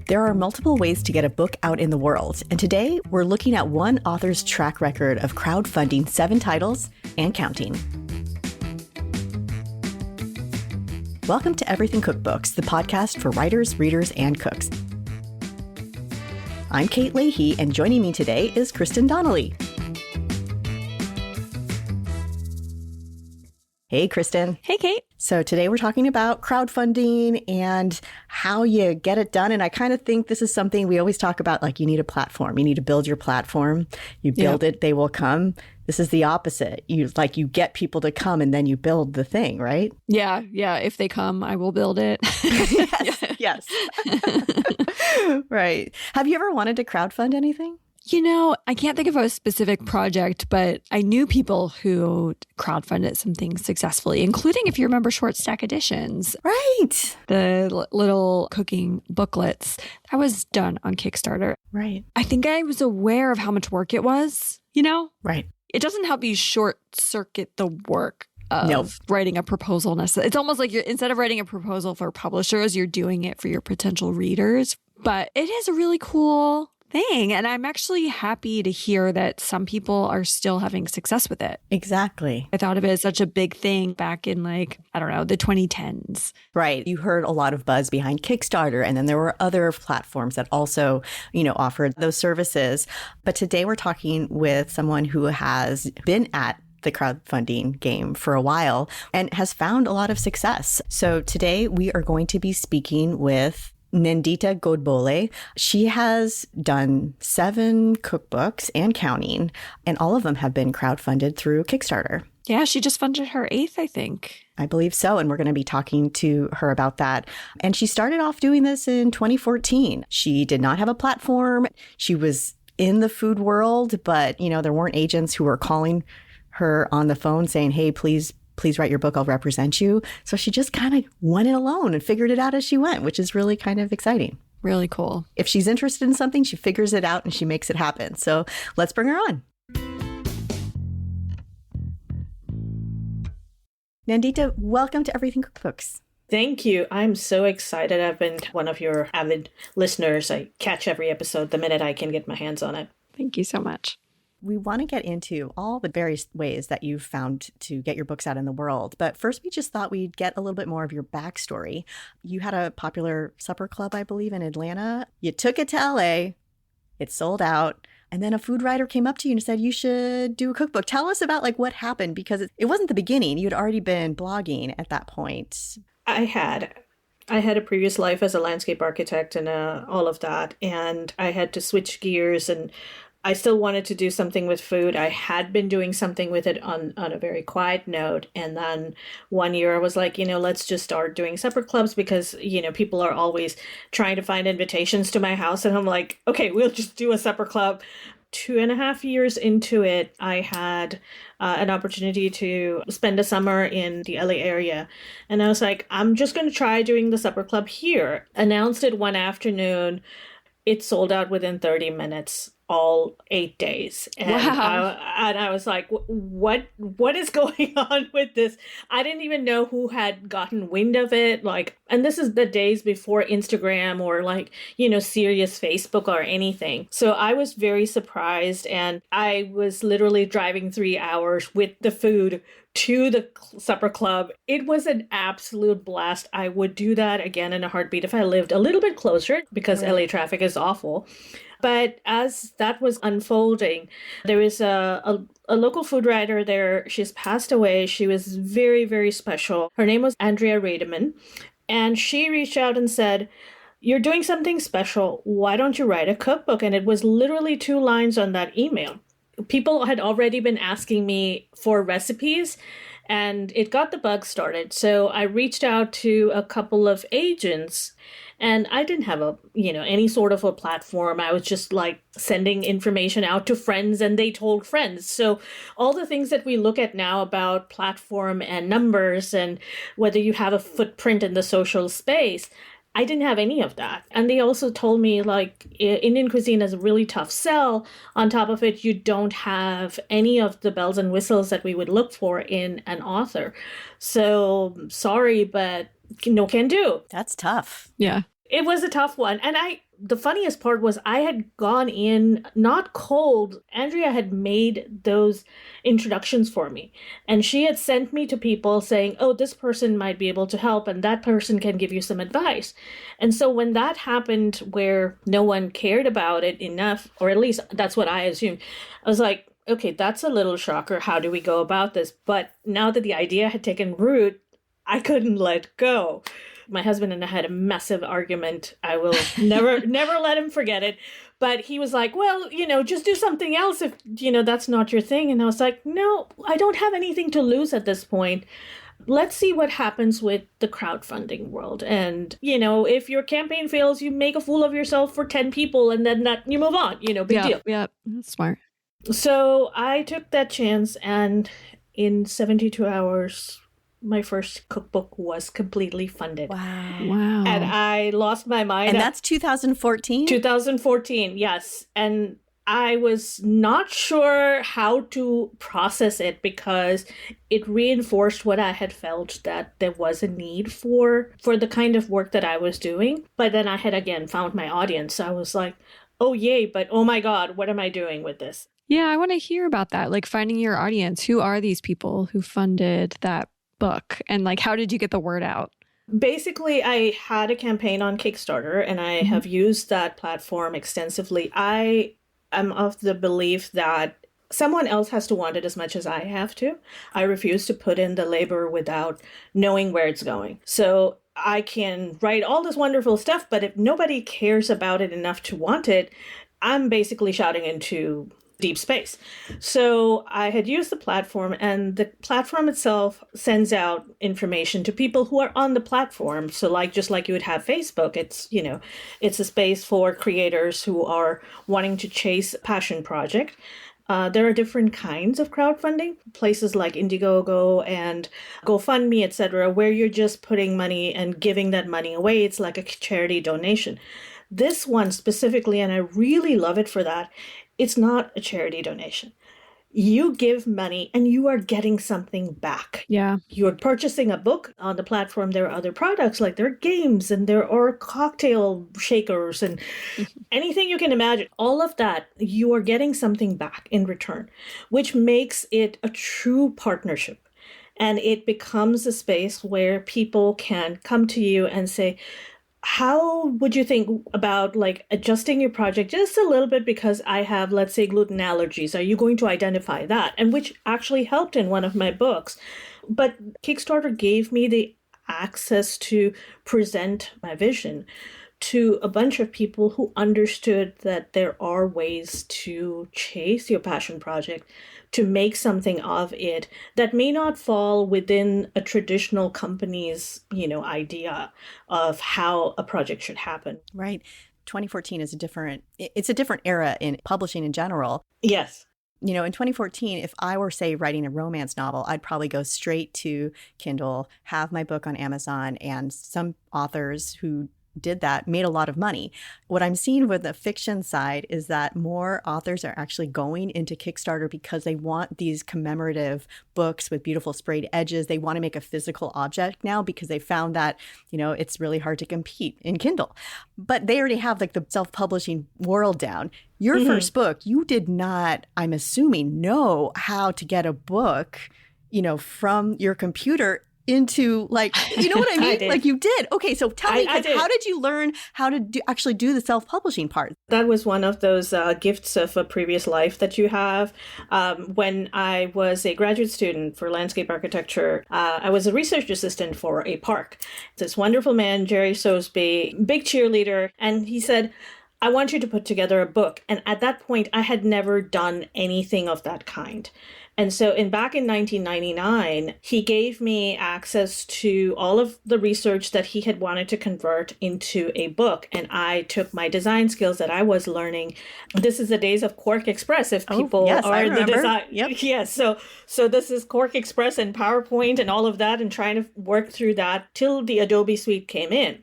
There are multiple ways to get a book out in the world, and today we're looking at one author's track record of crowdfunding 7 titles and counting. Welcome to Everything Cookbooks, the podcast for writers, readers, and cooks. I'm Kate Leahy, and joining me today is Kristin Donnelly. Hey, Kristin. Hey, Kate. So today we're talking about crowdfunding and how you get it done. And I kind of think this is something we always talk about, like you need a platform. You need to build your platform. You build it, they will come. This is the opposite. You get people to come and then you build the thing, right? Yeah. If they come, I will build it. Yes. Right. Have you ever wanted to crowdfund anything? You know, I can't think of a specific project, but I knew people who crowdfunded some things successfully, including, if you remember, Short Stack Editions. Right. The little cooking booklets. That was done on Kickstarter. Right. I think I was aware of how much work it was, you know? Right. It doesn't help you short circuit the work of writing a proposal. It's almost like instead of writing a proposal for publishers, you're doing it for your potential readers. But it is a really cool thing. And I'm actually happy to hear that some people are still having success with it. Exactly. I thought of it as such a big thing back in the 2010s. Right. You heard a lot of buzz behind Kickstarter, and then there were other platforms that also, offered those services. But today we're talking with someone who has been at the crowdfunding game for a while and has found a lot of success. So today we are going to be speaking with Nandita Godbole. She has done 7 cookbooks and counting, and all of them have been crowdfunded through Kickstarter. Yeah, she just funded her 8th, I think. I believe so, and we're going to be talking to her about that. And she started off doing this in 2014. She did not have a platform. She was in the food world, but, there weren't agents who were calling her on the phone saying, hey, please write your book, I'll represent you. So she just kind of went it alone and figured it out as she went, which is really kind of exciting. Really cool. If she's interested in something, she figures it out and she makes it happen. So let's bring her on. Nandita, welcome to Everything Cookbooks. Thank you. I'm so excited. I've been one of your avid listeners. I catch every episode the minute I can get my hands on it. Thank you so much. We want to get into all the various ways that you've found to get your books out in the world. But first, we just thought we'd get a little bit more of your backstory. You had a popular supper club, I believe, in Atlanta. You took it to LA. It sold out. And then a food writer came up to you and said, you should do a cookbook. Tell us about what happened, because it wasn't the beginning. You'd already been blogging at that point. I had a previous life as a landscape architect and all of that. And I had to switch gears, and I still wanted to do something with food. I had been doing something with it on a very quiet note. And then one year I was like, let's just start doing supper clubs because, people are always trying to find invitations to my house. And I'm like, okay, we'll just do a supper club. 2.5 years into it, I had an opportunity to spend a summer in the LA area. And I was like, I'm just going to try doing the supper club here. Announced it one afternoon. It sold out within 30 minutes. All 8 days. And wow. I was like, what is going on with this? I didn't even know who had gotten wind of it. And this is the days before Instagram or serious Facebook or anything. So I was very surprised, and I was literally driving 3 hours with the food to the supper club. It was an absolute blast. I would do that again in a heartbeat if I lived a little bit closer, because LA traffic is awful. But as that was unfolding, there is a local food writer there. She's passed away. She was very, very special. Her name was Andrea Rademan. And she reached out and said, you're doing something special. Why don't you write a cookbook? And it was literally 2 lines on that email. People had already been asking me for recipes, and it got the bug started. So I reached out to a couple of agents, and I didn't have any sort of a platform. I was just sending information out to friends, and they told friends. So all the things that we look at now about platform and numbers and whether you have a footprint in the social space, I didn't have any of that. And they also told me Indian cuisine is a really tough sell. On top of it, you don't have any of the bells and whistles that we would look for in an author. So sorry, but no can do. That's tough. Yeah. It was a tough one. And the funniest part was I had gone in not cold. Andrea had made those introductions for me. And she had sent me to people saying, oh, this person might be able to help and that person can give you some advice. And so when that happened where no one cared about it enough, or at least that's what I assumed, I was like, okay, that's a little shocker. How do we go about this? But now that the idea had taken root, I couldn't let go. My husband and I had a massive argument. I will never let him forget it. But he was like, well, just do something else if, that's not your thing. And I was like, no, I don't have anything to lose at this point. Let's see what happens with the crowdfunding world. And, if your campaign fails, you make a fool of yourself for 10 people and then you move on, big deal. Yeah, that's smart. So I took that chance, and in 72 hours, my first cookbook was completely funded. Wow. And I lost my mind. And that's 2014? 2014, yes. And I was not sure how to process it because it reinforced what I had felt, that there was a need for the kind of work that I was doing. But then I had again found my audience. So I was like, oh yay, but oh my God, what am I doing with this? Yeah, I want to hear about that. Like finding your audience. Who are these people who funded that book? And like, how did you get the word out? Basically, I had a campaign on Kickstarter and I have used that platform extensively. I am of the belief that someone else has to want it as much as I have to. I refuse to put in the labor without knowing where it's going. So I can write all this wonderful stuff, but if nobody cares about it enough to want it, I'm basically shouting into deep space. So I had used the platform, and the platform itself sends out information to people who are on the platform. So just like you would have Facebook, it's a space for creators who are wanting to chase a passion project. There are different kinds of crowdfunding, places like Indiegogo and GoFundMe, etc., where you're just putting money and giving that money away. It's like a charity donation. This one specifically, and I really love it for that, it's not a charity donation. You give money and you are getting something back. Yeah. You're purchasing a book. On the platform, there are other products, like there are games and there are cocktail shakers and anything you can imagine. All of that, you are getting something back in return, which makes it a true partnership. And it becomes a space where people can come to you and say, how would you think about adjusting your project just a little bit because I have, let's say, gluten allergies? Are you going to identify that? And which actually helped in one of my books. But Kickstarter gave me the access to present my vision to a bunch of people who understood that there are ways to chase your passion project, to make something of it that may not fall within a traditional company's, idea of how a project should happen. Right. 2014 is it's a different era in publishing in general. Yes. In 2014, if I were, say, writing a romance novel, I'd probably go straight to Kindle, have my book on Amazon, and some authors who did that made a lot of money. What I'm seeing with the fiction side is that more authors are actually going into Kickstarter because they want these commemorative books with beautiful sprayed edges. They want to make a physical object now because they found that, it's really hard to compete in Kindle. But they already have the self-publishing world down. Your first book, you did not, I'm assuming, know how to get a book, from your computer into you know what I mean? You did. Okay, so tell me, how did you learn how to actually do the self-publishing part? That was one of those gifts of a previous life that you have. When I was a graduate student for landscape architecture, I was a research assistant for a park. This wonderful man, Jerry Sosby, big cheerleader, and he said, I want you to put together a book. And at that point, I had never done anything of that kind. And so back in 1999, he gave me access to all of the research that he had wanted to convert into a book. And I took my design skills that I was learning. This is the days of Quark Express, if people are in the design. Yep. Yes. So this is Quark Express and PowerPoint and all of that, and trying to work through that till the Adobe Suite came in.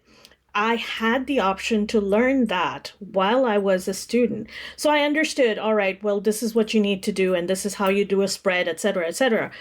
I had the option to learn that while I was a student. So I understood, all right, well, this is what you need to do, and this is how you do a spread, et cetera, et cetera.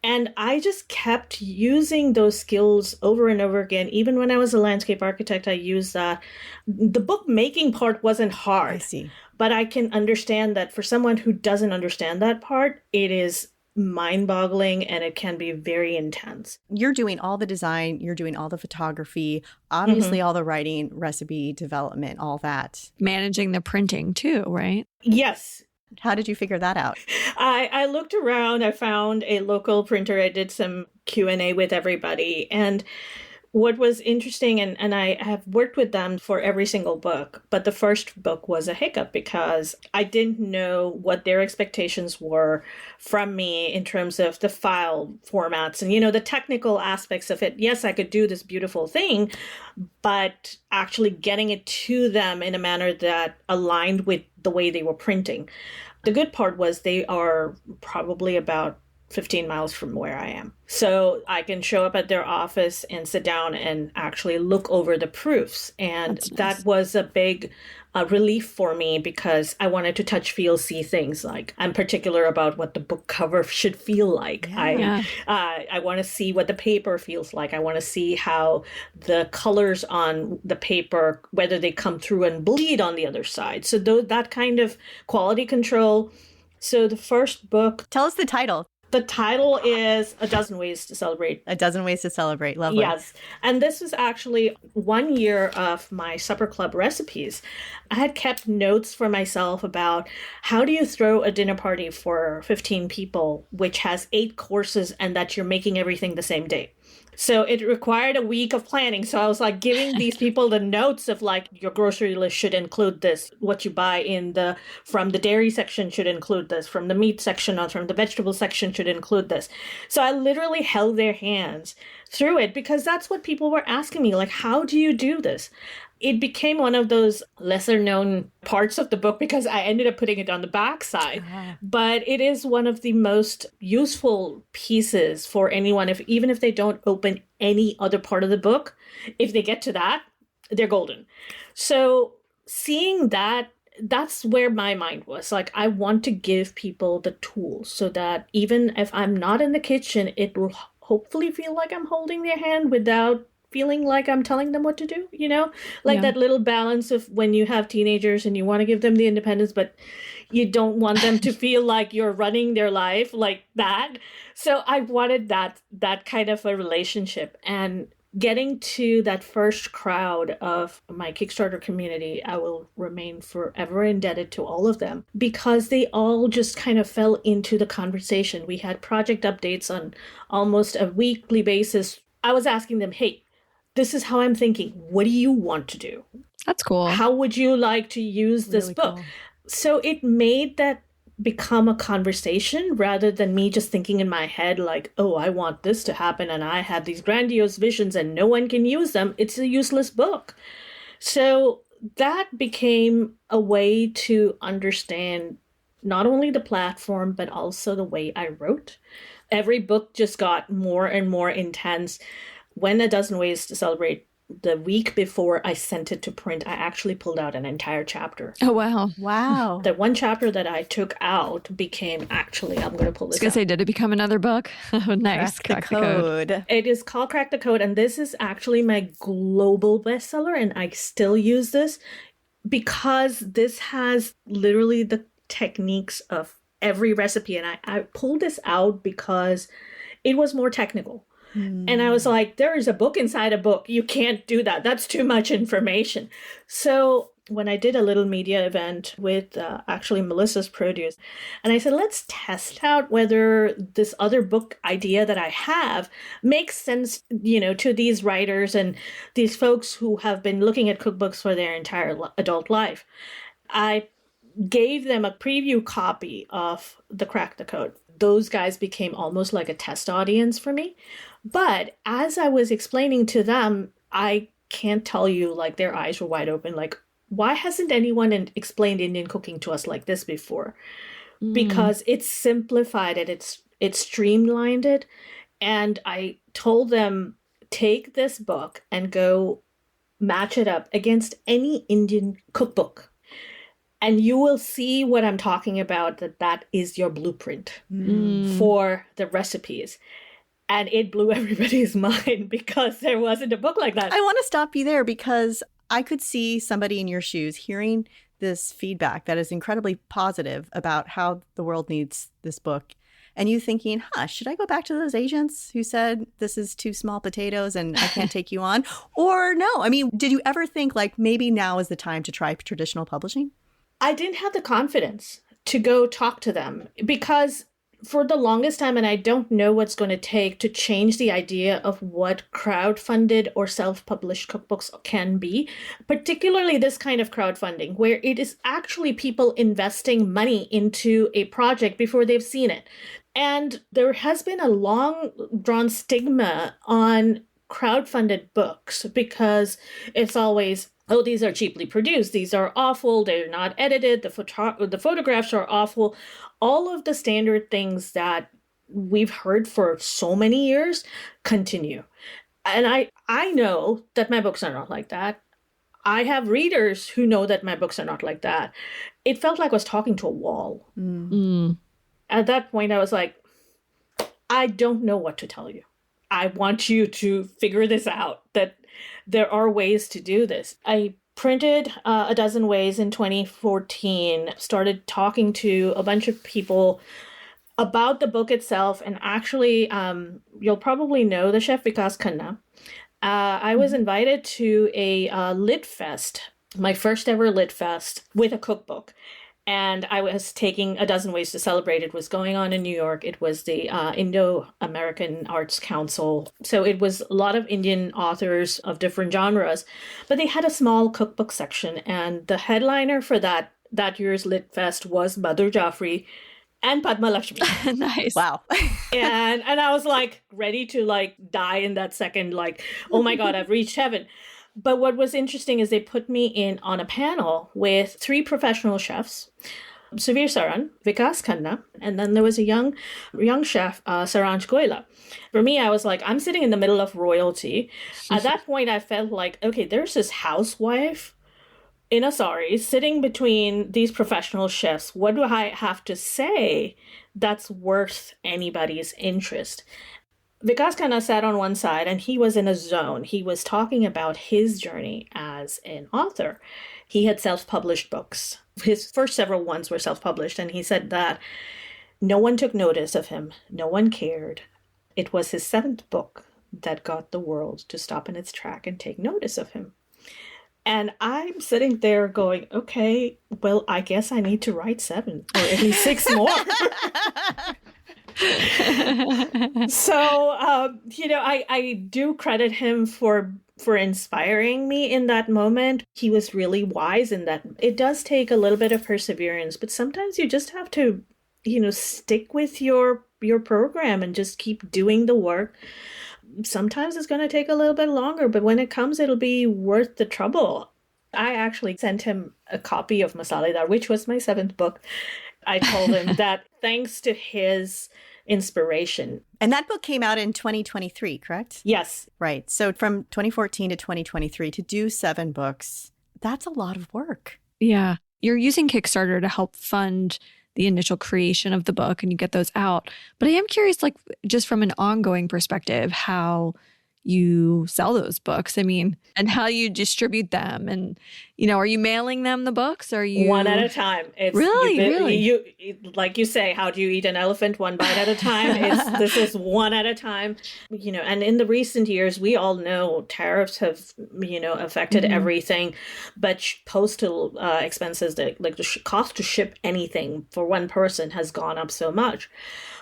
And I just kept using those skills over and over again. Even when I was a landscape architect, I used that. The book making part wasn't hard. I see. But I can understand that for someone who doesn't understand that part, it is mind-boggling and it can be very intense. You're doing all the design, you're doing all the photography, obviously all the writing, recipe development, all that. Managing the printing too, right? Yes. How did you figure that out? I looked around, I found a local printer, I did some Q&A with everybody, and what was interesting, and I have worked with them for every single book, but the first book was a hiccup because I didn't know what their expectations were from me in terms of the file formats and, the technical aspects of it. Yes, I could do this beautiful thing, but actually getting it to them in a manner that aligned with the way they were printing. The good part was they are probably about 15 miles from where I am. So I can show up at their office and sit down and actually look over the proofs. And that was a big relief for me because I wanted to touch, feel, see things. Like I'm particular about what the book cover should feel like. I want to see what the paper feels like. I want to see how the colors on the paper, whether they come through and bleed on the other side. So that kind of quality control. So the first book. Tell us the title. The title is A Dozen Ways to Celebrate. A Dozen Ways to Celebrate. Lovely. Yes. And this is actually 1 year of my supper club recipes. I had kept notes for myself about how do you throw a dinner party for 15 people, which has 8 courses and that you're making everything the same day. So it required a week of planning. So I was like giving these people the notes of like your grocery list should include this. What you buy from the dairy section should include this. From the meat section or from the vegetable section should include this. So I literally held their hands through it because that's what people were asking me. Like, how do you do this? It became one of those lesser known parts of the book because I ended up putting it on the back side. But it is one of the most useful pieces for anyone, even if they don't open any other part of the book. If they get to that, they're golden. So seeing that, that's where my mind was. Like, I want to give people the tools so that even if I'm not in the kitchen, it will hopefully feel like I'm holding their hand without feeling like I'm telling them what to do, that little balance of when you have teenagers and you want to give them the independence, but you don't want them to feel like you're running their life like that. So I wanted that kind of a relationship, and getting to that first crowd of my Kickstarter community, I will remain forever indebted to all of them because they all just kind of fell into the conversation. We had project updates on almost a weekly basis. I was asking them, hey, this is how I'm thinking. What do you want to do? That's cool. How would you like to use this book? Cool. So it made that become a conversation rather than me just thinking in my head like, oh, I want this to happen and I have these grandiose visions and no one can use them. It's a useless book. So that became a way to understand not only the platform, but also the way I wrote. Every book just got more and more intense. When A Dozen Ways to Celebrate, the week before I sent it to print, I actually pulled out an entire chapter. Oh, wow. Wow. The one chapter that I took out became actually, I'm going to pull this out. I was going to say, did it become another book? Oh, nice. Crack the Code. It is called Crack the Code, and this is actually my global bestseller, and I still use this because this has literally the techniques of every recipe. And I pulled this out because it was more technical. And I was like, there is a book inside a book. You can't do that. That's too much information. So when I did a little media event with actually Melissa's Produce, and I said, let's test out whether this other book idea that I have makes sense, to these writers and these folks who have been looking at cookbooks for their entire adult life. I gave them a preview copy of the Crack the Code. Those guys became almost like a test audience for me. But as I was explaining to them, I can't tell you, like, their eyes were wide open. Like, why hasn't anyone explained Indian cooking to us like this before? Because it's simplified it, it's streamlined it. And I told them, take this book and go match it up against any Indian cookbook. And you will see what I'm talking about, that is your blueprint for the recipes. And it blew everybody's mind because there wasn't a book like that. I want to stop you there because I could see somebody in your shoes hearing this feedback that is incredibly positive about how the world needs this book. And you thinking, should I go back to those agents who said this is too small potatoes and I can't take you on? Or no, I mean, did you ever think like maybe now is the time to try traditional publishing? I didn't have the confidence to go talk to them because for the longest time, and I don't know what's going to take to change the idea of what crowdfunded or self-published cookbooks can be, particularly this kind of crowdfunding, where it is actually people investing money into a project before they've seen it. And there has been a long-drawn stigma on crowdfunded books because it's always, oh, these are cheaply produced, these are awful, they're not edited, the photographs are awful. All of the standard things that we've heard for so many years continue. And I know that my books are not like that. I have readers who know that my books are not like that. It felt like I was talking to a wall. At that point, I was like, I don't know what to tell you. I want you to figure this out, that there are ways to do this. I printed a dozen ways in 2014, started talking to a bunch of people about the book itself. And actually, you'll probably know the chef Vikas Khanna. I was invited to a Lit Fest, my first ever Lit Fest with a cookbook. And I was taking A Dozen Ways to Celebrate. It was going on in New York. It was the Indo-American Arts Council. So it was a lot of Indian authors of different genres. But they had a small cookbook section. And the headliner for that year's Lit Fest was Madhur Jaffrey and Padma Lakshmi. Nice. Wow. and I was like ready to like die in that second, like, oh my God, I've reached heaven. But what was interesting is they put me in on a panel with 3 professional chefs, Suvir Saran, Vikas Khanna, and then there was a young chef, Saranj Goyla. For me, I was like, I'm sitting in the middle of royalty. At that point, I felt like, okay, there's this housewife in a sari sitting between these professional chefs. What do I have to say that's worth anybody's interest? Vikas Khanna sat on one side and he was in a zone. He was talking about his journey as an author. He had self-published books. His first several ones were self-published, and he said that no one took notice of him. No one cared. It was his 7th book that got the world to stop in its track and take notice of him. And I'm sitting there going, okay, well, I guess I need to write 7 or at least 6 more. So, I do credit him for inspiring me in that moment. He was really wise in that it does take a little bit of perseverance, but sometimes you just have to, stick with your program and just keep doing the work. Sometimes it's going to take a little bit longer, but when it comes, it'll be worth the trouble. I actually sent him a copy of Masaledar, which was my 7th book. I told him that thanks to his inspiration. And that book came out in 2023, correct? Yes. Right. So from 2014 to 2023 to do 7 books, that's a lot of work. Yeah. You're using Kickstarter to help fund the initial creation of the book and you get those out. But I am curious, like, just from an ongoing perspective, how you sell those books. I mean, and how you distribute them. And, are you mailing them the books? Or are you one at a time? It's really? You like you say, how do you eat an elephant? One bite at a time. This is one at a time. And in the recent years, we all know tariffs have affected everything, but postal expenses, like the cost to ship anything for one person has gone up so much.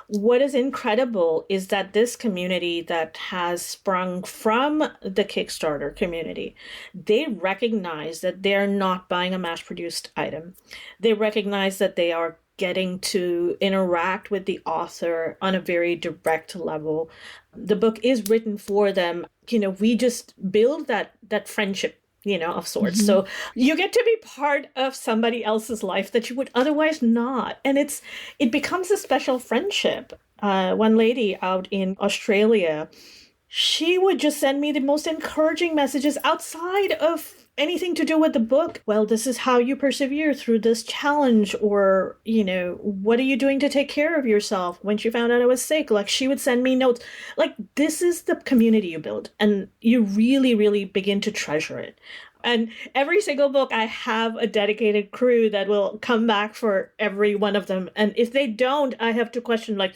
What is incredible is that this community that has sprung from the Kickstarter community, they recognize that they're not buying a mass-produced item. They recognize that they are getting to interact with the author on a very direct level. The book is written for them. We just build that friendship of sorts. Mm-hmm. So you get to be part of somebody else's life that you would otherwise not. And it becomes a special friendship. One lady out in Australia, she would just send me the most encouraging messages outside of anything to do with the book. Well, this is how you persevere through this challenge, or, what are you doing to take care of yourself? When she found out I was sick, like, she would send me notes. Like, this is the community you build, and you really, really begin to treasure it. And every single book, I have a dedicated crew that will come back for every one of them. And if they don't, I have to question, like,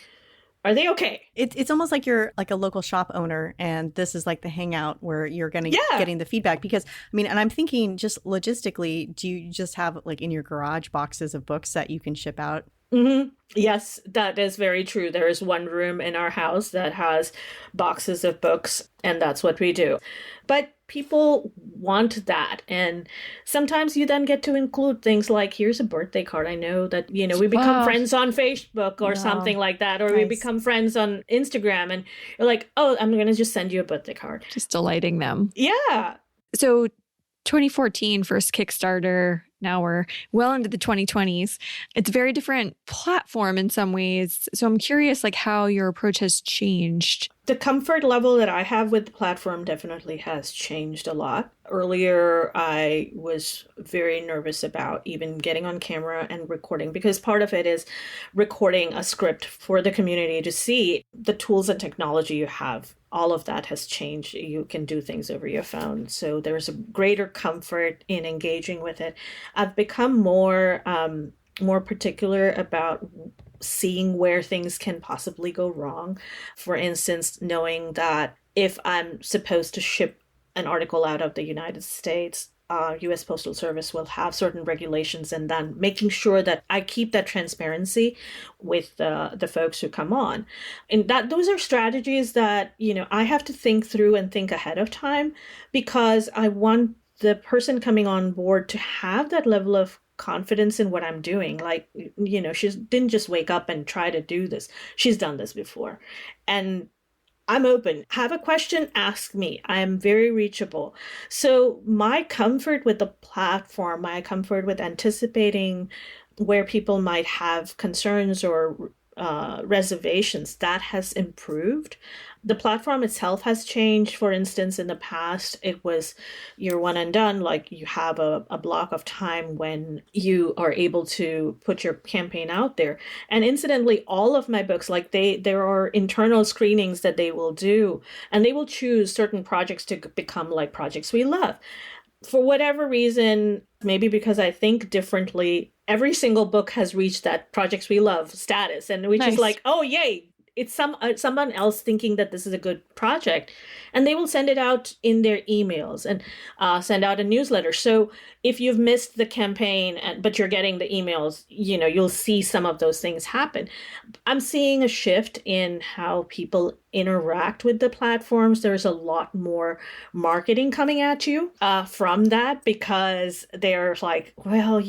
are they okay? It's almost like you're like a local shop owner, and this is like the hangout where you're getting the feedback. Because and I'm thinking just logistically, do you just have like in your garage boxes of books that you can ship out? Mm-hmm. Yes, that is very true. There is one room in our house that has boxes of books, and that's what we do. But people want that. And sometimes you then get to include things like, here's a birthday card. I know that, we become friends on Facebook or something like that, or we become friends on Instagram, and you're like, oh, I'm going to just send you a birthday card. Just delighting them. Yeah. So 2014, first Kickstarter. Now we're well into the 2020s. It's a very different platform in some ways. So I'm curious, like, how your approach has changed. The comfort level that I have with the platform definitely has changed a lot. Earlier, I was very nervous about even getting on camera and recording, because part of it is recording a script for the community to see. The tools and technology you have, all of that has changed. You can do things over your phone. So there's a greater comfort in engaging with it. I've become more particular about seeing where things can possibly go wrong. For instance, knowing that if I'm supposed to ship an article out of the United States, U.S. Postal Service will have certain regulations, and then making sure that I keep that transparency with the folks who come on. And those are strategies that, I have to think through and think ahead of time, because I want the person coming on board to have that level of confidence in what I'm doing. Like, she didn't just wake up and try to do this. She's done this before. And I'm open. Have a question, ask me. I am very reachable. So my comfort with the platform, my comfort with anticipating where people might have concerns or reservations, that has improved. The platform itself has changed. For instance, in the past, it was you're one and done. Like, you have a block of time when you are able to put your campaign out there. And incidentally, all of my books, like there are internal screenings that they will do, and they will choose certain projects to become like projects we love. For whatever reason, maybe because I think differently, every single book has reached that projects we love status, and which is like, oh, yay. It's someone else thinking that this is a good project, and they will send it out in their emails and send out a newsletter. So if you've missed the campaign, but you're getting the emails, you'll see some of those things happen. I'm seeing a shift in how people interact with the platforms. There's a lot more marketing coming at you from that, because they're like, well,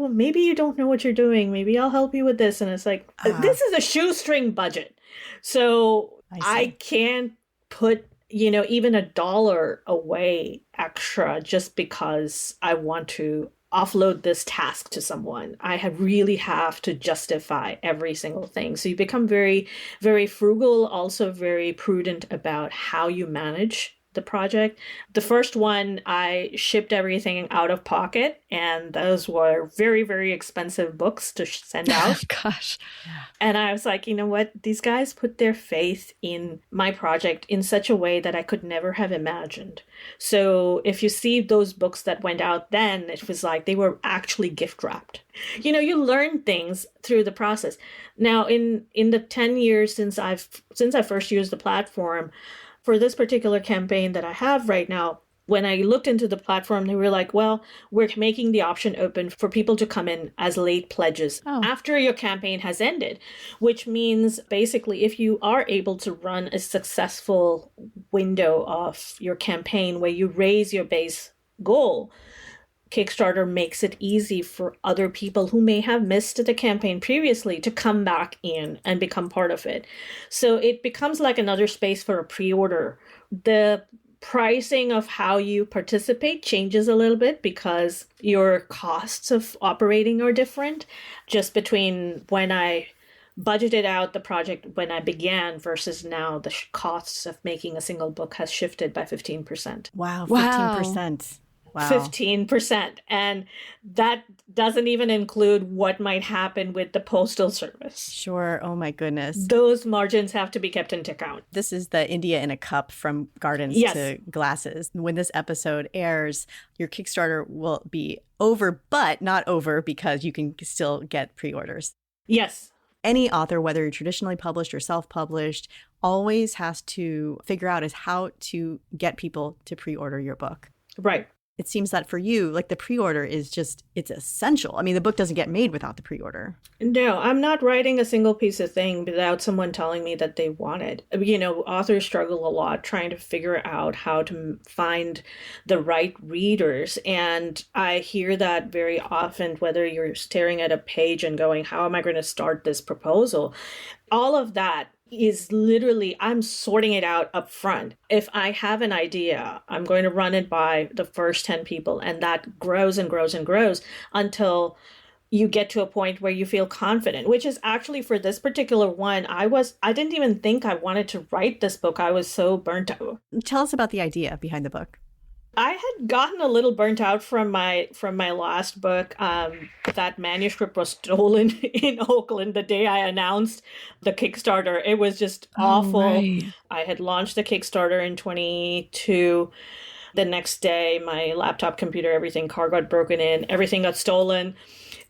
maybe you don't know what you're doing. Maybe I'll help you with this. And it's like, this is a shoestring budget. So I can't put, even $1 away extra just because I want to offload this task to someone. I really have to justify every single thing. So you become very, very frugal, also very prudent about how you manage the project. The first one, I shipped everything out of pocket, and those were very, very expensive books to send out. Oh, gosh. And I was like, you know what? These guys put their faith in my project in such a way that I could never have imagined. So if you see those books that went out then, it was like they were actually gift wrapped. You learn things through the process. Now, in the 10 years since I first used the platform, for this particular campaign that I have right now, when I looked into the platform, they were like, well, we're making the option open for people to come in as late pledges after your campaign has ended, which means basically if you are able to run a successful window of your campaign where you raise your base goal, Kickstarter makes it easy for other people who may have missed the campaign previously to come back in and become part of it. So it becomes like another space for a pre-order. The pricing of how you participate changes a little bit because your costs of operating are different. Just between when I budgeted out the project when I began versus now, the costs of making a single book has shifted by 15%. Wow, 15%. Wow. 15%. And that doesn't even include what might happen with the postal service. Sure. Oh my goodness. Those margins have to be kept into account. This is the India in a cup from gardens to glasses. When this episode airs, your Kickstarter will be over, but not over because you can still get pre-orders. Yes. Any author, whether you're traditionally published or self-published, always has to figure out is how to get people to pre-order your book. Right. It seems that for you, like the pre-order is just, it's essential. I mean, the book doesn't get made without the pre-order. No, I'm not writing a single piece of thing without someone telling me that they want it. You know, authors struggle a lot trying to figure out how to find the right readers. And I hear that very often, whether you're staring at a page and going, how am I going to start this proposal? All of that is literally, I'm sorting it out up front. If I have an idea, I'm going to run it by the first 10 people, and that grows and grows and grows until you get to a point where you feel confident, which is actually for this particular one, I didn't even think I wanted to write this book. I was so burnt out. Tell us about the idea behind the book. I had gotten a little burnt out from my last book. That manuscript was stolen in Oakland the day I announced the Kickstarter. It was just awful. Right. I had launched the Kickstarter in 22. The next day, my laptop, computer, everything, car got broken in, everything got stolen.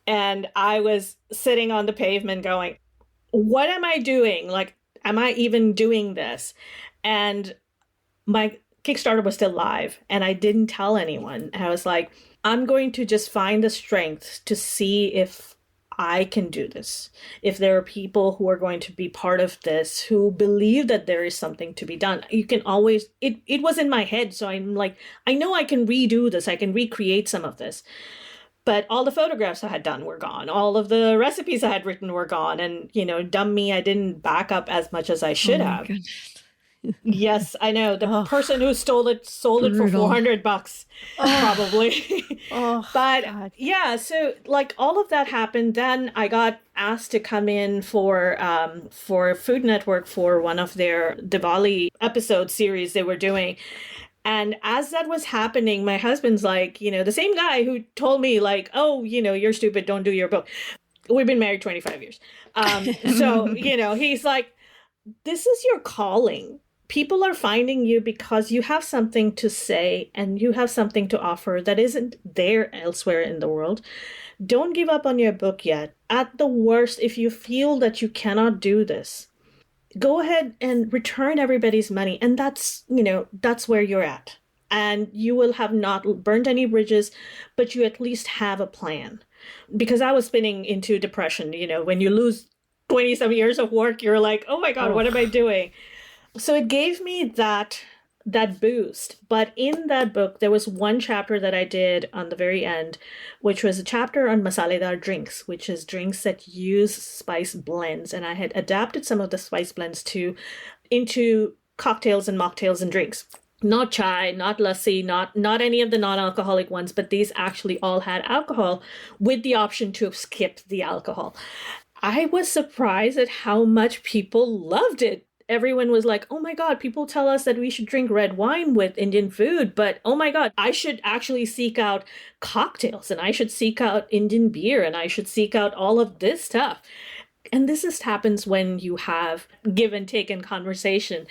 And I was sitting on the pavement going, what am I doing? Like, am I even doing this? And my Kickstarter was still live and I didn't tell anyone. I was like, I'm going to just find the strength to see if I can do this. If there are people who are going to be part of this, who believe that there is something to be done. You can always, it was in my head. So I'm like, I know I can redo this. I can recreate some of this. But all the photographs I had done were gone. All of the recipes I had written were gone. And, you know, dumb me, I didn't back up as much as I should have. Goodness. Yes, I know. The person who stole it sold it for $400 probably. But God. Yeah, so like all of that happened. Then I got asked to come in for Food Network for one of their Diwali episode series they were doing. And as that was happening, my husband's like, you know, the same guy who told me like, oh, you know, you're stupid, don't do your book. We've been married 25 years. So, you know, he's like, this is your calling. People are finding you because you have something to say and you have something to offer that isn't there elsewhere in the world. Don't give up on your book yet. At the worst, if you feel that you cannot do this, go ahead and return everybody's money. And that's, you know, that's where you're at. And you will have not burnt any bridges, but you at least have a plan. Because I was spinning into depression. You know, when you lose 20-some years of work, you're like, oh my God, what am I doing? So it gave me that boost. But in that book, there was one chapter that I did on the very end, which was a chapter on masaledar drinks, which is drinks that use spice blends. And I had adapted some of the spice blends into cocktails and mocktails and drinks. Not chai, not lassi, not any of the non-alcoholic ones, but these actually all had alcohol with the option to skip the alcohol. I was surprised at how much people loved it. Everyone was like, oh my God, people tell us that we should drink red wine with Indian food, but oh my God, I should actually seek out cocktails and I should seek out Indian beer and I should seek out all of this stuff. And this just happens when you have give and take in conversation.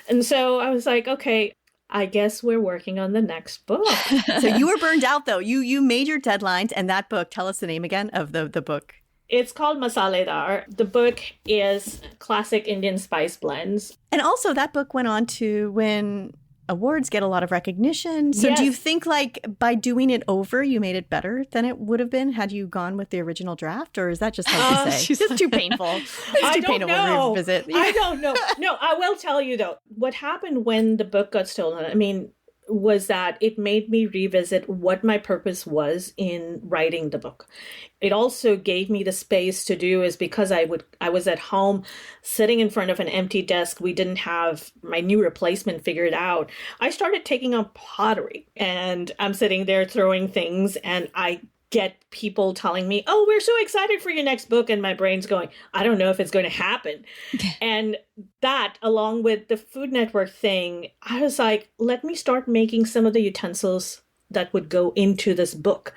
And so I was like, okay, I guess we're working on the next book. So you were burned out though. You made your deadlines, and that book, tell us the name again of the book. It's called Masaledar. The book is classic Indian spice blends. And also that book went on to win awards, get a lot of recognition. So yes. Do you think like by doing it over, you made it better than it would have been had you gone with the original draft? Or is that just hard to say? It's just too painful. It's too painful to revisit. I don't know. No, I will tell you though, what happened when the book got stolen, was that it made me revisit what my purpose was in writing the book. It also gave me the space to do is because I was at home sitting in front of an empty desk. We didn't have my new replacement figured out. I started taking on pottery and I'm sitting there throwing things and I get people telling me, oh, we're so excited for your next book. And my brain's going, I don't know if it's going to happen. And that, along with the Food Network thing, I was like, let me start making some of the utensils that would go into this book,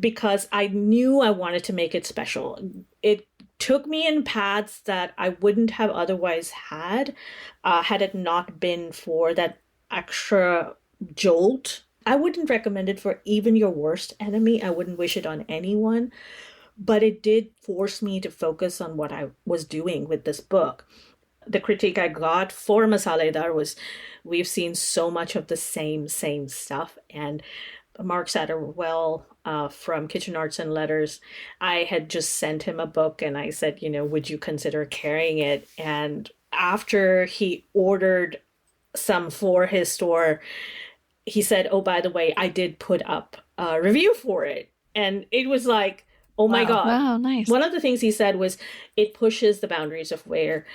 because I knew I wanted to make it special. It took me in paths that I wouldn't have otherwise had it not been for that extra jolt. I wouldn't recommend it for even your worst enemy. I wouldn't wish it on anyone. But it did force me to focus on what I was doing with this book. The critique I got for Masaledar was, we've seen so much of the same stuff. And Mark Satterwell from Kitchen Arts and Letters, I had just sent him a book and I said, would you consider carrying it? And after he ordered some for his store, he said, oh, by the way, I did put up a review for it. And it was like, oh my God. Wow, nice. One of the things he said was, it pushes the boundaries of where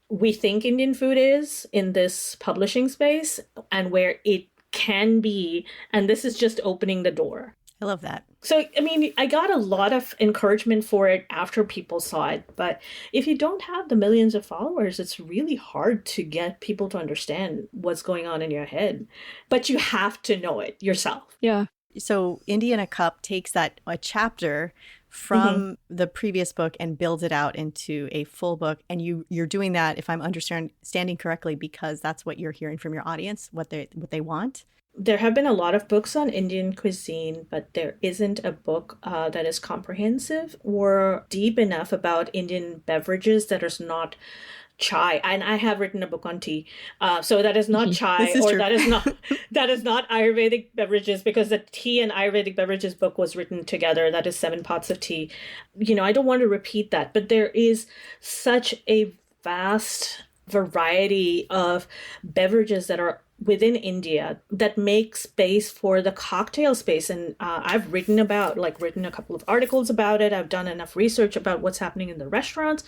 we think Indian food is in this publishing space and where it can be. And this is just opening the door. I love that. So, I mean, I got a lot of encouragement for it after people saw it. But if you don't have the millions of followers, it's really hard to get people to understand what's going on in your head. But you have to know it yourself. Yeah. So India in a Cup takes a chapter from the previous book and builds it out into a full book. And you're doing that, if I'm understanding correctly, because that's what you're hearing from your audience, what they want. There have been a lot of books on Indian cuisine, but there isn't a book that is comprehensive or deep enough about Indian beverages that is not chai. And I have written a book on tea. So that is not chai, or that is not Ayurvedic beverages, because the tea and Ayurvedic beverages book was written together. That is 7 Pots of Tea. I don't want to repeat that, but there is such a vast variety of beverages that are within India that make space for the cocktail space. And I've written a couple of articles about it. I've done enough research about what's happening in the restaurants.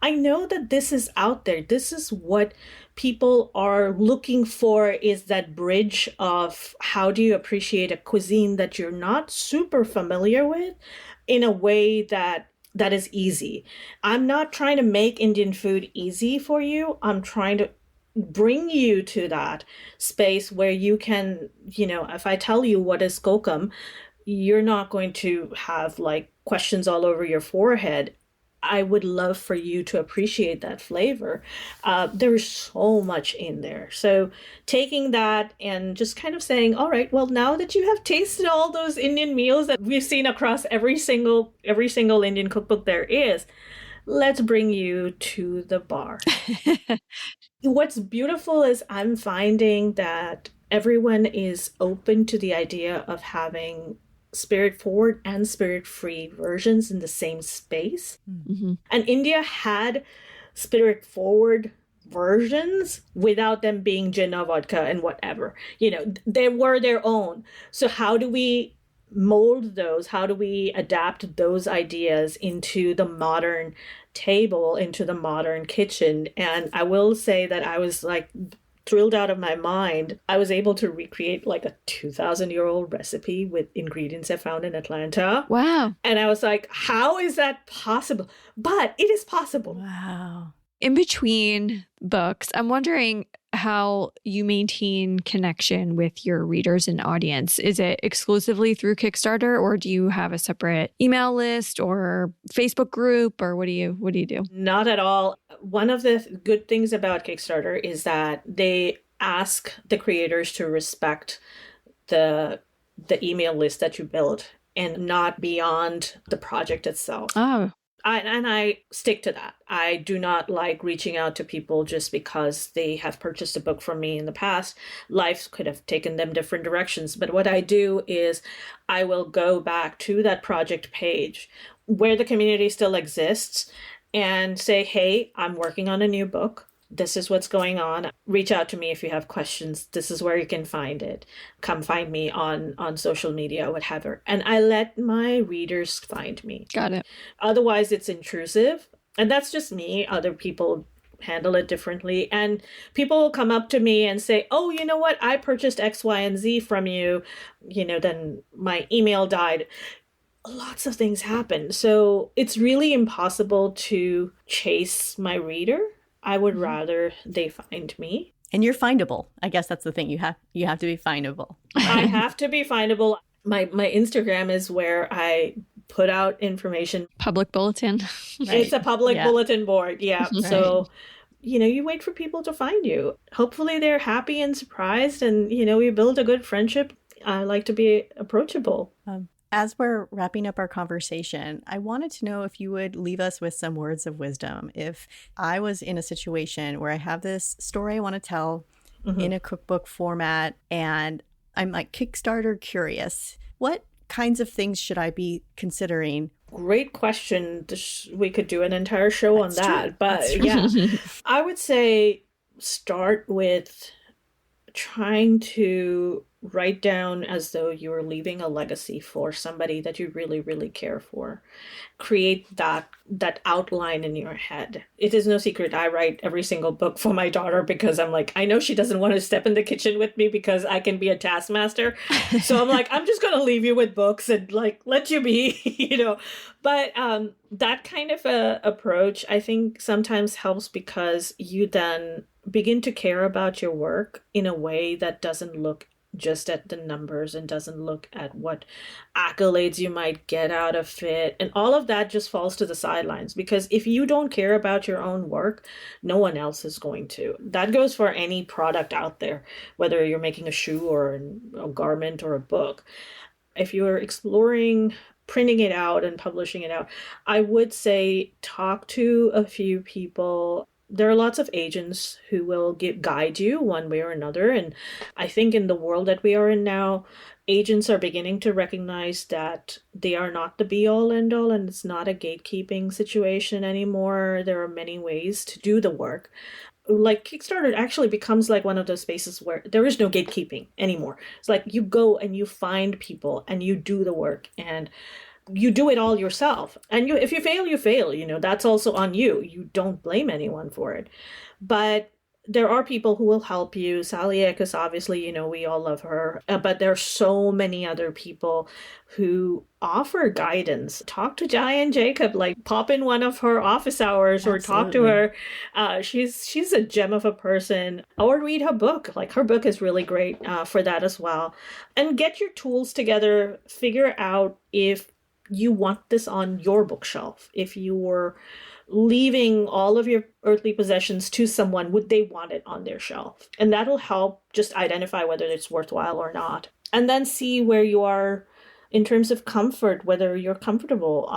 I know that this is out there. This is what people are looking for, is that bridge of how do you appreciate a cuisine that you're not super familiar with in a way that is easy. I'm not trying to make Indian food easy for you. I'm trying to bring you to that space where you can, if I tell you what is kokum, you're not going to have questions all over your forehead. I would love for you to appreciate that flavor. There's so much in there. So taking that and just kind of saying, all right, well, now that you have tasted all those Indian meals that we've seen across every single Indian cookbook there is, let's bring you to the bar. What's beautiful is I'm finding that everyone is open to the idea of having spirit forward and spirit free versions in the same space. Mm-hmm. And India had spirit forward versions without them being gin or vodka and whatever. They were their own. So how do we mold those? How do we adapt those ideas into the modern table, into the modern kitchen? And I will say that I was thrilled out of my mind. I was able to recreate a 2,000-year-old recipe with ingredients I found in Atlanta. Wow. And I was like, how is that possible? But it is possible. Wow. In between books, I'm wondering how you maintain connection with your readers and audience. Is it exclusively through Kickstarter, or do you have a separate email list or Facebook group, or what do you do? Not at all. One of the good things about Kickstarter is that they ask the creators to respect the email list that you build and not beyond the project itself. Oh. I stick to that. I do not like reaching out to people just because they have purchased a book from me in the past. Life could have taken them different directions. But what I do is I will go back to that project page where the community still exists and say, hey, I'm working on a new book. This is what's going on. Reach out to me if you have questions. This is where you can find it. Come find me on social media, whatever. And I let my readers find me. Got it. Otherwise, it's intrusive. And that's just me. Other people handle it differently. And people will come up to me and say, oh, you know what? I purchased X, Y, and Z from you. Then my email died. lots of things happen. So it's really impossible to chase my reader. I would rather they find me. And you're findable. I guess that's the thing. You have to be findable. I have to be findable. My Instagram is where I put out information. Public bulletin. Right. It's a public bulletin board. Yeah. Right. So, you wait for people to find you. Hopefully they're happy and surprised and, we build a good friendship. I like to be approachable. As we're wrapping up our conversation, I wanted to know if you would leave us with some words of wisdom. If I was in a situation where I have this story I want to tell in a cookbook format and I'm like Kickstarter curious, what kinds of things should I be considering? Great question. We could do an entire show on that. True. But yeah, I would say start with trying to write down as though you are leaving a legacy for somebody that you really, really care for. Create that outline in your head. It is no secret. I write every single book for my daughter because I'm like, I know she doesn't want to step in the kitchen with me because I can be a taskmaster. So I'm like, I'm just going to leave you with books and like, let you be, But that kind of approach, I think sometimes helps because you then begin to care about your work in a way that doesn't look just at the numbers and doesn't look at what accolades you might get out of it. And all of that just falls to the sidelines because if you don't care about your own work, no one else is going to. That goes for any product out there, whether you're making a shoe or a garment or a book. If you're exploring printing it out and publishing it out, I would say talk to a few people. There are lots of agents who will guide you one way or another. And I think in the world that we are in now, agents are beginning to recognize that they are not the be all end all and it's not a gatekeeping situation anymore. There are many ways to do the work. Like Kickstarter actually becomes like one of those spaces where there is no gatekeeping anymore. It's like you go and you find people and you do the work and you do it all yourself. And if you fail, you fail. That's also on you. You don't blame anyone for it. But there are people who will help you. Sally Eckes, obviously, we all love her. But there are so many other people who offer guidance. Talk to Diane Jacob, like pop in one of her office hours or talk to her. She's a gem of a person. Or read her book. Like her book is really great for that as well. And get your tools together. Figure out if you want this on your bookshelf. If you were leaving all of your earthly possessions to someone, would they want it on their shelf? And that'll help just identify whether it's worthwhile or not. And then see where you are in terms of comfort, whether you're comfortable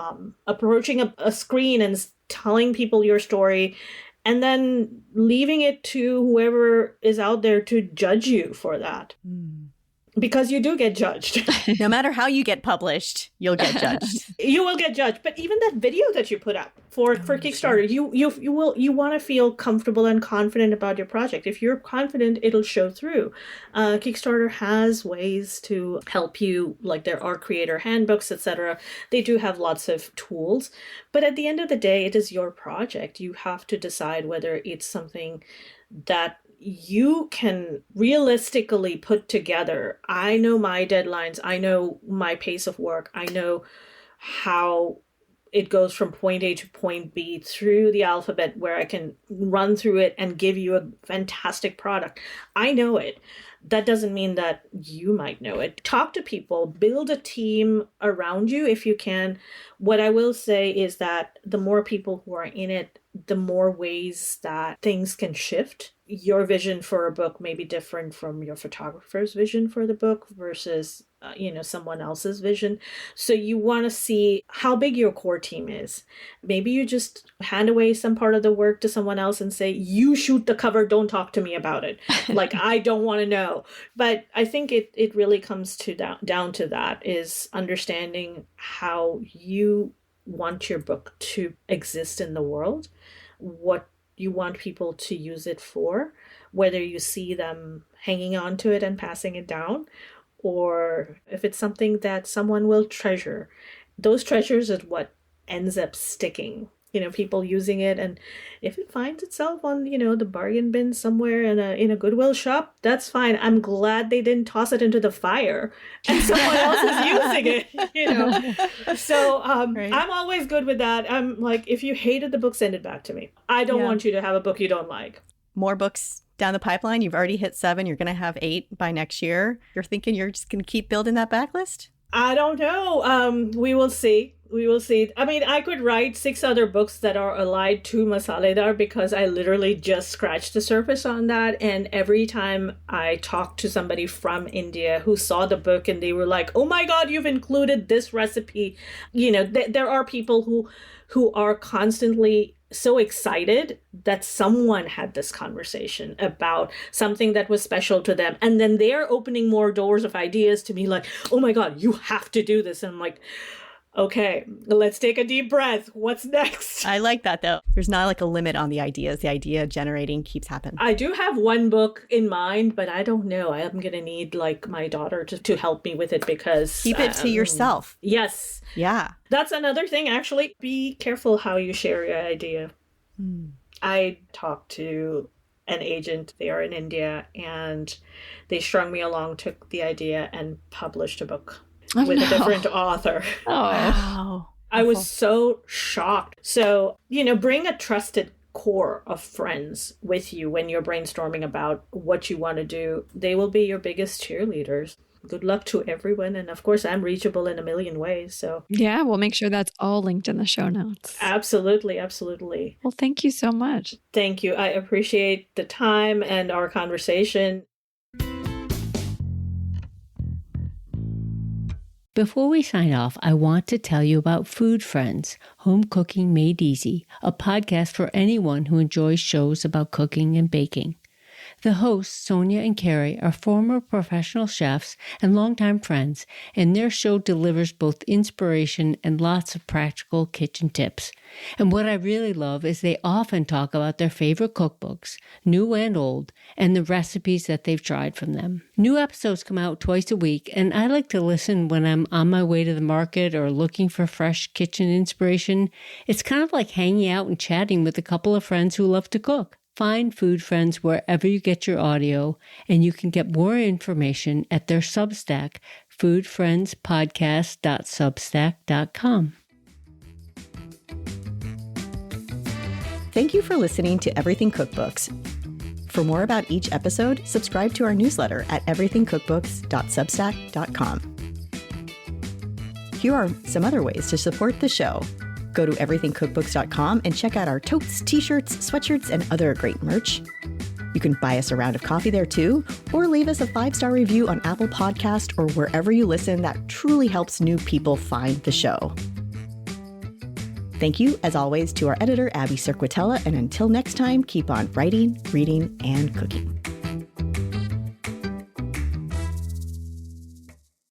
approaching a screen and telling people your story, and then leaving it to whoever is out there to judge you for that. Because you do get judged. No matter how you get published, you'll get judged. You will get judged. But even that video that you put up for Kickstarter, you want to feel comfortable and confident about your project. If you're confident, it'll show through. Kickstarter has ways to help you, like there are creator handbooks, etc. They do have lots of tools. But at the end of the day, it is your project. You have to decide whether it's something that you can realistically put together. I know my deadlines. I know my pace of work. I know how it goes from point A to point B through the alphabet where I can run through it and give you a fantastic product. I know it. That doesn't mean that you might know it. Talk to people, build a team around you if you can. What I will say is that the more people who are in it, the more ways that things can shift. Your vision for a book may be different from your photographer's vision for the book versus, someone else's vision. So you want to see how big your core team is. Maybe you just hand away some part of the work to someone else and say, you shoot the cover, don't talk to me about it. Like, I don't want to know. But I think it really comes down to that, is understanding how you want your book to exist in the world, what you want people to use it for, whether you see them hanging on to it and passing it down, or if it's something that someone will treasure. Those treasures is what ends up sticking. people using it. And if it finds itself on, the bargain bin somewhere in a Goodwill shop, that's fine. I'm glad they didn't toss it into the fire and someone else is using it, So Right. I'm always good with that. I'm like, if you hated the book, send it back to me. I don't want you to have a book you don't like. More books down the pipeline. You've already hit 7. You're going to have 8 by next year. You're thinking you're just going to keep building that backlist? I don't know. We will see. I mean, I could write 6 other books that are allied to Masaledar because I literally just scratched the surface on that. And every time I talk to somebody from India who saw the book and they were like, oh my God, you've included this recipe. There are people who are constantly so excited that someone had this conversation about something that was special to them. And then they're opening more doors of ideas to me like, oh my God, you have to do this. And I'm like, okay, let's take a deep breath. What's next? I like that, though. There's not like a limit on the ideas. The idea generating keeps happening. I do have one book in mind, but I don't know. I'm going to need like my daughter to help me with it because... Keep it to yourself. Yes. Yeah. That's another thing, actually. Be careful how you share your idea. I talked to an agent there in India and they strung me along, took the idea and published a book. With a different author. Oh, wow. I was so shocked. So, bring a trusted core of friends with you when you're brainstorming about what you want to do. They will be your biggest cheerleaders. Good luck to everyone. And of course, I'm reachable in a million ways. So yeah, we'll make sure that's all linked in the show notes. Absolutely. Absolutely. Well, thank you so much. Thank you. I appreciate the time and our conversation. Before we sign off, I want to tell you about Food Friends, Home Cooking Made Easy, a podcast for anyone who enjoys shows about cooking and baking. The hosts, Sonia and Carrie, are former professional chefs and longtime friends, and their show delivers both inspiration and lots of practical kitchen tips. And what I really love is they often talk about their favorite cookbooks, new and old, and the recipes that they've tried from them. New episodes come out twice a week, and I like to listen when I'm on my way to the market or looking for fresh kitchen inspiration. It's kind of like hanging out and chatting with a couple of friends who love to cook. Find Food Friends wherever you get your audio, and you can get more information at their Substack, foodfriendspodcast.substack.com. Thank you for listening to Everything Cookbooks. For more about each episode, subscribe to our newsletter at everythingcookbooks.substack.com. Here are some other ways to support the show. Go to everythingcookbooks.com and check out our totes, t-shirts, sweatshirts, and other great merch. You can buy us a round of coffee there too, or leave us a 5-star review on Apple Podcast or wherever you listen. That truly helps new people find the show. Thank you, as always, to our editor, Abby Cirquitella, and until next time, keep on writing, reading, and cooking.